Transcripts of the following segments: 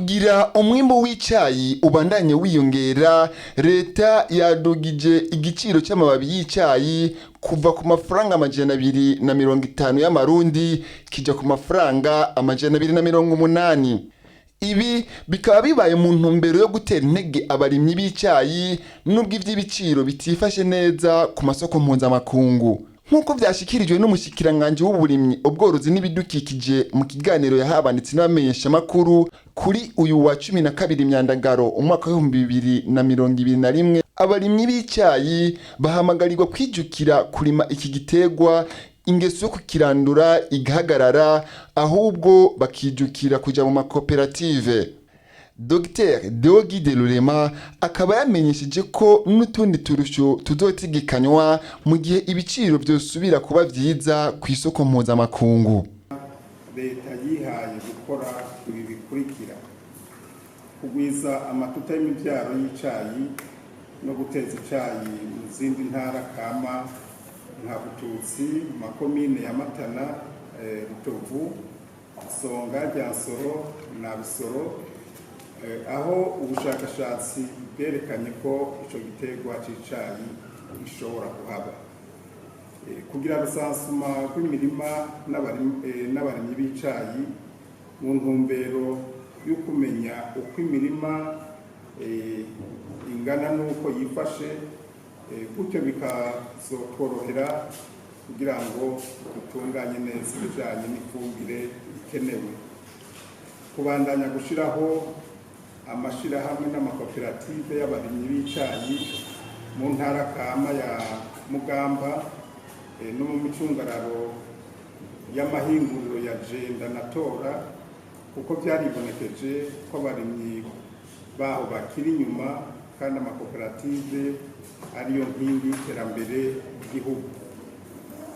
Kugira umwimbu w'icayi ubandanye wiyongera, leta yadugije igiciro c'amababi y'icayi kuva ku mafaranga 250 y'amarundi kija ku mafaranga 280. Ibi bikaba bibaye mu ntumbero yo gutera intege abarimyi b'icayi nubwo ivy'ibiciro bitifashe neza ku masoko mpuzamakungu. Nk'uko vyashikirijwe n'umushikiranganje w'uburimyi, ubworozi n'ibidukikije mu kiganiro yahabanditse n'abamenyeshamakuru kuri uyu wa 12 Myandagaro umwaka wa 2021, abarimyi b'icayi bahamagarirwa kwijukira kurima iki gitegwa, ingeso yo kukirandura igahagarara, ahubwo bakijukira kuja mu makoperative. Dr Deogide Rurema akaba yamenyesheje ko n'utundi turusho tuzotegekanywa mu gihe ibiciro byosubira kuba vyiza ku isoko mpuzamakungu. Leta yihaye gukora ibi bikurikira: kugwiza amatuta y'imivyaro y'icayi no guteza icayi mu zindi ntara kama nka Bututsi, makomine ya Matana, Rutovu, Songa, Ryansoro na Bisoro, aho ubushakashatsi bwerekanye ko ico gitegwa c'icayi gishobora kuhaba. Kugira rusansuma rw'imirima n'abarimyi b'icayi mu ntumbero yo kumenya uko imirima ingana n'uko yifashe, gutyo bikazotworohera kugira ngo dutunganye neza ibijanye n'ifumbire ikenewe. Kubandanya gushiraho amashirahamwe n'amakoperative y'abarimyi b'icayi mu ntara kama ya Mugamba no mu micungararo y'amahinguriro ya Jenda na Tora, kuko vyaribonekeje ko abarimyi baho bakiri inyuma kandi amakoperative ariyo nkingi y'iterambere ry'igihugu.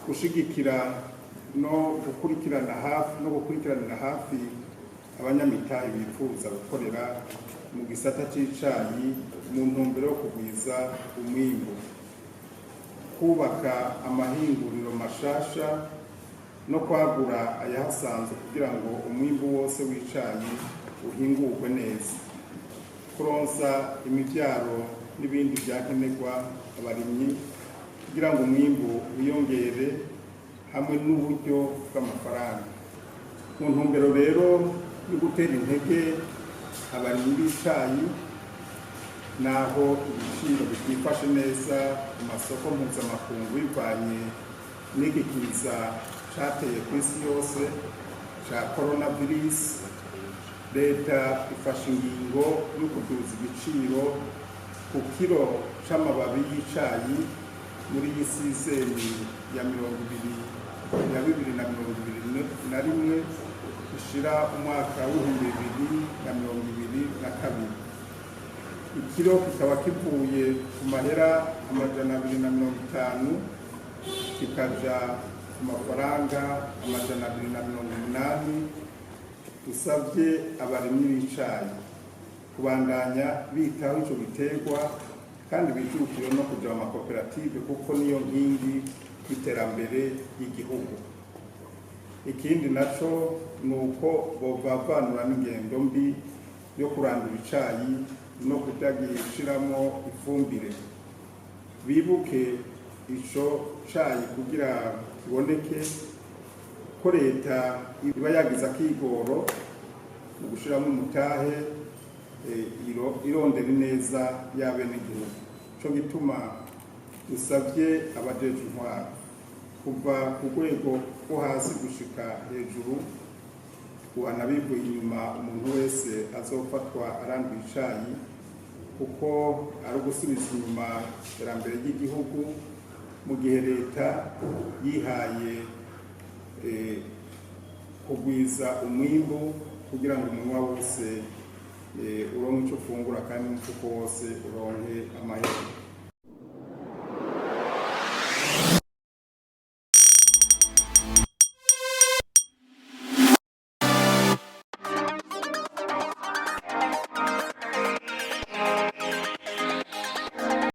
Gushigikira no gukurikiranira hafi abanyamitahe bifuza gukorera mu gisata c'icayi mu ntumbero yo kugwiza umwimbu, kubaka amahinguriro mashasha no kwagura ayahasanzwe kugira ngo umwimbu wose w'icayi uhingurwe neza, kuronsa imivyaro n'ibindi vyakenerwa abarimyi kugira ngo umwimbu wiyongere hamwe n'uburyo bw'amafaranga. Mu ntumbero rero yo gutera intege abarimyi b'icayi, naho ibiciro bitifashe neza ku masoko mpuzamakungu bivanye n'iki kiza cateye kw'isi yose ca coronavirus, leta ifashe ingingo yo kuduza igiciro ku kiro c'amababi y'icayi muri iyi sizeni ya 2021 ishira umwaka w'2022. Ikiro kikaba kivuye ku mahera 250 kikaja ku mafaranga 280. Dusavye abarimyi b'icayi kubandanya bitaho ico gitegwa kandi bijukire no kuja mu makoperative kuko niyo nkingi y'iterambere y'igihugu. Ikindi naco nuko bovavanura n'ingendo mbi yo kurandura icayi no kutagishiramo ifumbire. Bibuke ico cayi kugira kiboneke ko leta iba yagize akigoro mu gushiramo umutahe irondera neza y'abenegihugu. Co gituma dusavye abajeje intwaro kuva ku rwego rwo hasi gushika hejuru, guhana bivuye inyuma umuntu wese azofatwa aranduye icayi, kuko ari ugusubiza inyuma iterambere ry'igihugu, mu gihe leta yihaye kugwiza umwimbu kugira ngo umunwa wose uronke ico ufungura kandi n'umufuko wose uronke amahera.